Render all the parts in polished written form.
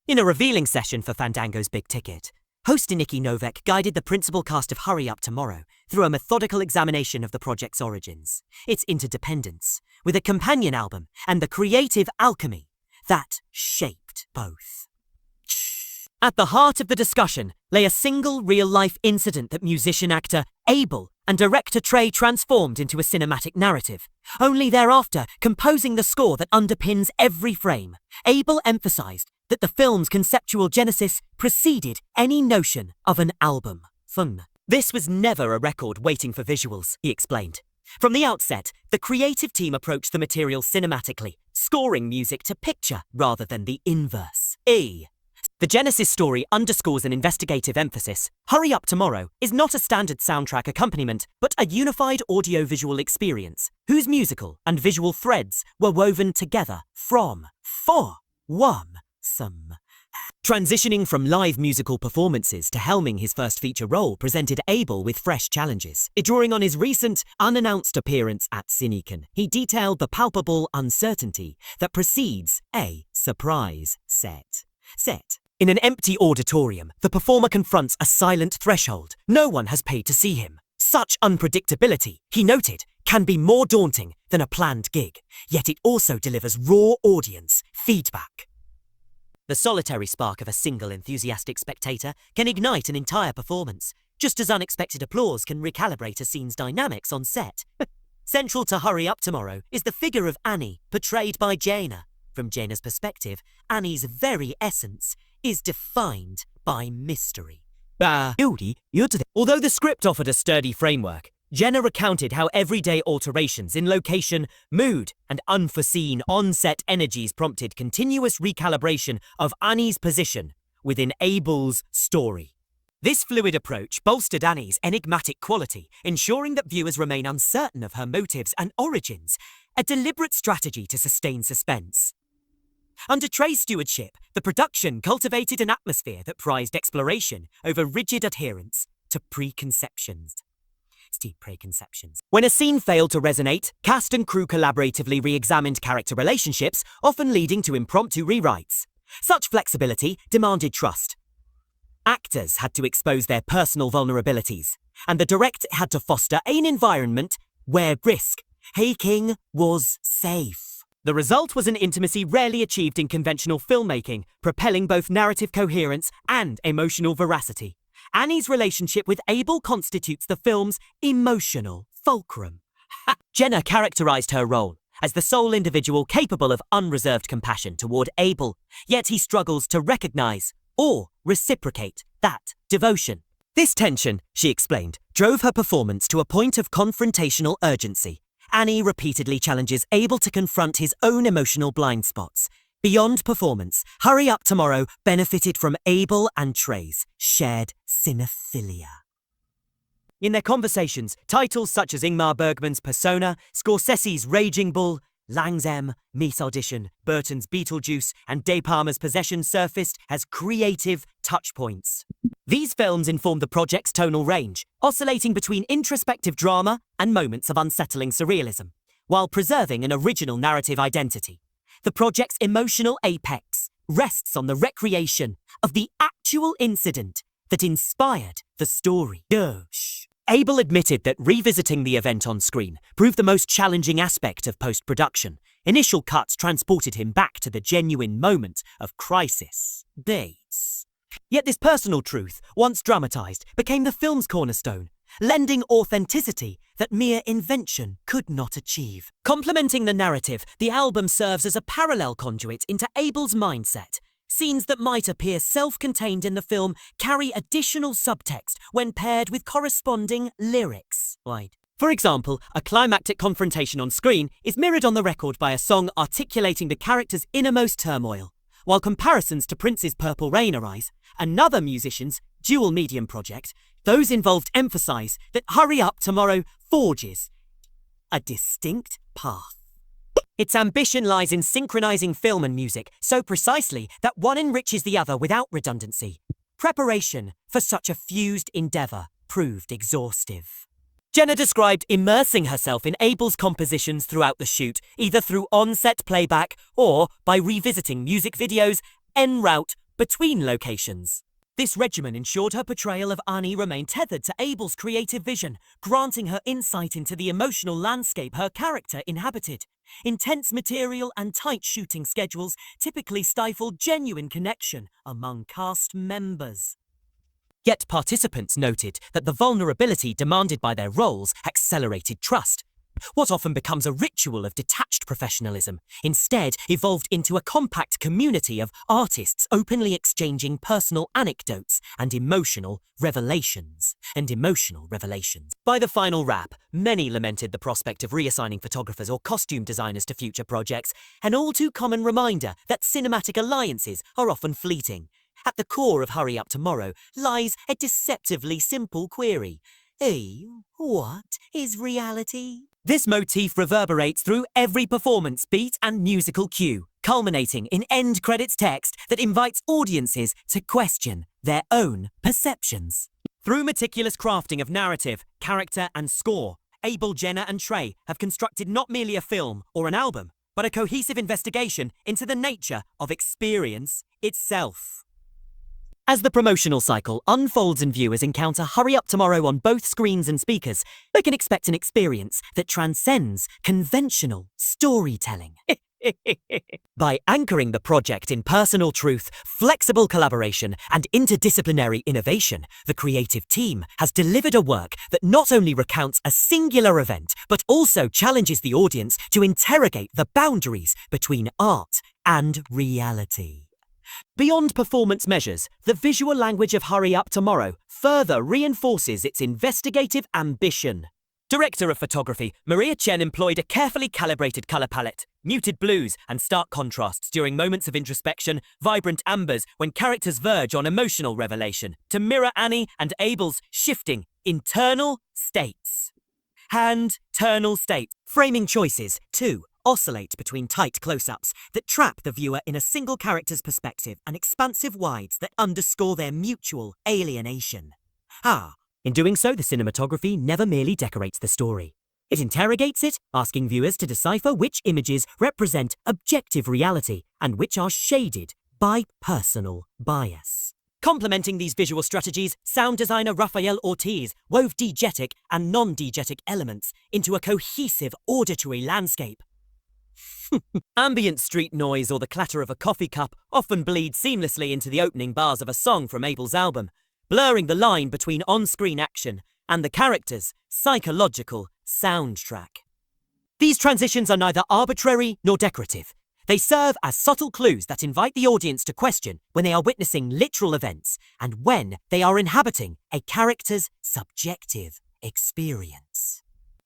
In a revealing session for Fandango's Big Ticket, host Nikki Novak guided the principal cast of Hurry Up Tomorrow through a methodical examination of the project's origins, its interdependence, with a companion album and the creative alchemy that shaped both. At the heart of the discussion lay a single real-life incident that musician-actor Abel and director Trey transformed into a cinematic narrative, only thereafter composing the score that underpins every frame. Abel emphasized that the film's conceptual genesis preceded any notion of an album. This was never a record waiting for visuals, he explained. From the outset, the creative team approached the material cinematically, scoring music to picture rather than the inverse. The Genesis story underscores an investigative emphasis. Hurry Up Tomorrow is not a standard soundtrack accompaniment, but a unified audiovisual experience, whose musical and visual threads were woven together Transitioning from live musical performances to helming his first feature role presented Abel with fresh challenges. Drawing on his recent, unannounced appearance at Cinecon, he detailed the palpable uncertainty that precedes a surprise set. In an empty auditorium, the performer confronts a silent threshold. No one has paid to see him. Such unpredictability, he noted, can be more daunting than a planned gig, yet it also delivers raw audience feedback. The solitary spark of a single enthusiastic spectator can ignite an entire performance, just as unexpected applause can recalibrate a scene's dynamics on set. Central to Hurry Up Tomorrow is the figure of Annie, portrayed by Jaina. From Jaina's perspective, Annie's very essence is defined by mystery. Although the script offered a sturdy framework, Jenna recounted how everyday alterations in location, mood, and unforeseen on-set energies prompted continuous recalibration of Annie's position within Abel's story. This fluid approach bolstered Annie's enigmatic quality, ensuring that viewers remain uncertain of her motives and origins, a deliberate strategy to sustain suspense. Under Trey's stewardship, the production cultivated an atmosphere that prized exploration over rigid adherence to preconceptions. When a scene failed to resonate, cast and crew collaboratively re-examined character relationships, often leading to impromptu rewrites. Such flexibility demanded trust. Actors had to expose their personal vulnerabilities, and the director had to foster an environment where risk-taking was safe. The result was an intimacy rarely achieved in conventional filmmaking, propelling both narrative coherence and emotional veracity. Annie's relationship with Abel constitutes the film's emotional fulcrum. Jenna characterized her role as the sole individual capable of unreserved compassion toward Abel, yet he struggles to recognize or reciprocate that devotion. This tension, she explained, drove her performance to a point of confrontational urgency. Annie repeatedly challenges Abel to confront his own emotional blind spots. Beyond performance, Hurry Up Tomorrow benefited from Abel and Trey's shared cinephilia. In their conversations, titles such as Ingmar Bergman's Persona, Scorsese's Raging Bull, Lang's M, Meat Audition, Burton's Beetlejuice, and De Palma's Possession surfaced as creative touchpoints. These films informed the project's tonal range, oscillating between introspective drama and moments of unsettling surrealism, while preserving an original narrative identity. The project's emotional apex rests on the recreation of the actual incident that inspired the story. Abel admitted that revisiting the event on screen proved the most challenging aspect of post-production. Initial cuts transported him back to the genuine moment of crisis. Yet this personal truth, once dramatized, became the film's cornerstone, lending authenticity that mere invention could not achieve. Complementing the narrative, the album serves as a parallel conduit into Abel's mindset. Scenes that might appear self-contained in the film carry additional subtext when paired with corresponding lyrics. For example, a climactic confrontation on screen is mirrored on the record by a song articulating the character's innermost turmoil, while comparisons to Prince's Purple Rain arise. Another musician's dual medium project, those involved emphasize that Hurry Up Tomorrow forges a distinct path. Its ambition lies in synchronizing film and music so precisely that one enriches the other without redundancy. Preparation for such a fused endeavor proved exhaustive. Jenna described immersing herself in Abel's compositions throughout the shoot, either through on-set playback or by revisiting music videos en route between locations. This regimen ensured her portrayal of Annie remained tethered to Abel's creative vision, granting her insight into the emotional landscape her character inhabited. Intense material and tight shooting schedules typically stifle genuine connection among cast members. Yet participants noted that the vulnerability demanded by their roles accelerated trust. What often becomes a ritual of detached professionalism instead evolved into a compact community of artists openly exchanging personal anecdotes and emotional revelations. By the final wrap, many lamented the prospect of reassigning photographers or costume designers to future projects, an all too common reminder that cinematic alliances are often fleeting. At the core of Hurry Up Tomorrow lies a deceptively simple query. What is reality? This motif reverberates through every performance beat and musical cue, culminating in end credits text that invites audiences to question their own perceptions. Through meticulous crafting of narrative, character, and score, Abel, Jenna, and Trey have constructed not merely a film or an album, but a cohesive investigation into the nature of experience itself. As the promotional cycle unfolds and viewers encounter Hurry Up Tomorrow on both screens and speakers, they can expect an experience that transcends conventional storytelling. By anchoring the project in personal truth, flexible collaboration, and interdisciplinary innovation, the creative team has delivered a work that not only recounts a singular event, but also challenges the audience to interrogate the boundaries between art and reality. Beyond performance measures, the visual language of Hurry Up Tomorrow further reinforces its investigative ambition. Director of photography, Maria Chen employed a carefully calibrated color palette, muted blues and stark contrasts during moments of introspection, vibrant ambers when characters verge on emotional revelation, to mirror Annie and Abel's shifting internal states. Framing choices, too, oscillate between tight close-ups that trap the viewer in a single character's perspective and expansive wides that underscore their mutual alienation. In doing so, the cinematography never merely decorates the story. It interrogates it, asking viewers to decipher which images represent objective reality and which are shaded by personal bias. Complementing these visual strategies, sound designer Rafael Ortiz wove diegetic and non-diegetic elements into a cohesive auditory landscape. Ambient street noise or the clatter of a coffee cup often bleed seamlessly into the opening bars of a song from Abel's album, blurring the line between on-screen action and the character's psychological soundtrack. These transitions are neither arbitrary nor decorative. They serve as subtle clues that invite the audience to question when they are witnessing literal events and when they are inhabiting a character's subjective experience.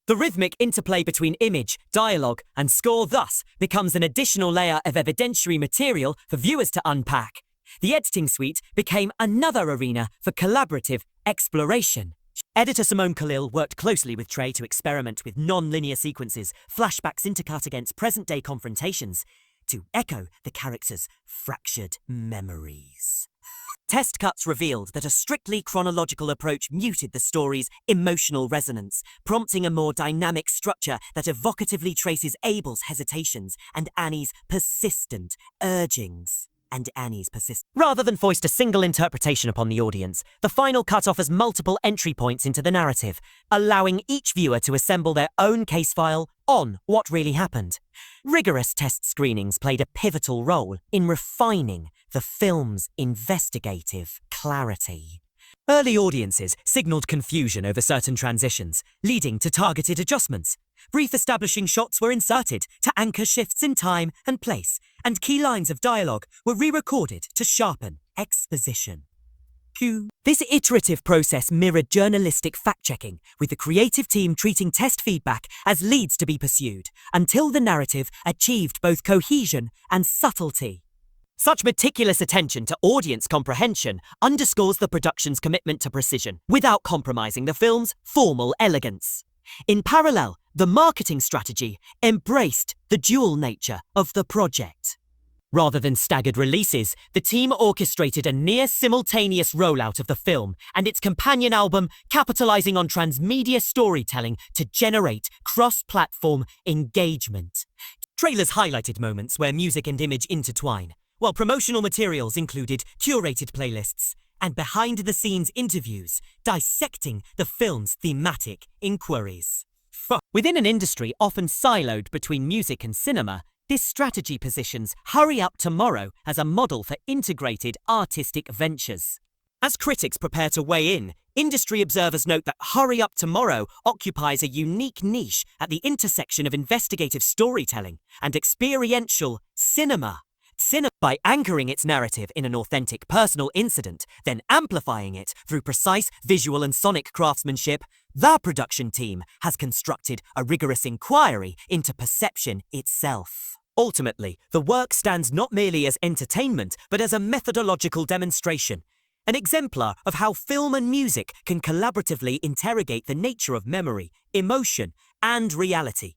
The rhythmic interplay between image, dialogue, and score thus becomes an additional layer of evidentiary material for viewers to unpack. The editing suite became another arena for collaborative exploration. Editor Simone Khalil worked closely with Trey to experiment with non-linear sequences, flashbacks intercut against present-day confrontations, to echo the character's fractured memories. Test cuts revealed that a strictly chronological approach muted the story's emotional resonance, prompting a more dynamic structure that evocatively traces Abel's hesitations and Annie's persistent urgings. Rather than foist a single interpretation upon the audience, the final cut offers multiple entry points into the narrative, allowing each viewer to assemble their own case file on what really happened. Rigorous test screenings played a pivotal role in refining the film's investigative clarity. Early audiences signaled confusion over certain transitions, leading to targeted adjustments. Brief establishing shots were inserted to anchor shifts in time and place, and key lines of dialogue were re-recorded to sharpen exposition. This iterative process mirrored journalistic fact-checking, with the creative team treating test feedback as leads to be pursued, until the narrative achieved both cohesion and subtlety. Such meticulous attention to audience comprehension underscores the production's commitment to precision, without compromising the film's formal elegance. In parallel, the marketing strategy embraced the dual nature of the project. Rather than staggered releases, the team orchestrated a near-simultaneous rollout of the film and its companion album, capitalizing on transmedia storytelling to generate cross-platform engagement. Trailers highlighted moments where music and image intertwine, while promotional materials included curated playlists and behind-the-scenes interviews dissecting the film's thematic inquiries. Within an industry often siloed between music and cinema, this strategy positions Hurry Up Tomorrow as a model for integrated artistic ventures. As critics prepare to weigh in, industry observers note that Hurry Up Tomorrow occupies a unique niche at the intersection of investigative storytelling and experiential cinema. By anchoring its narrative in an authentic personal incident, then amplifying it through precise visual and sonic craftsmanship, the production team has constructed a rigorous inquiry into perception itself. Ultimately, the work stands not merely as entertainment, but as a methodological demonstration, an exemplar of how film and music can collaboratively interrogate the nature of memory, emotion, and reality.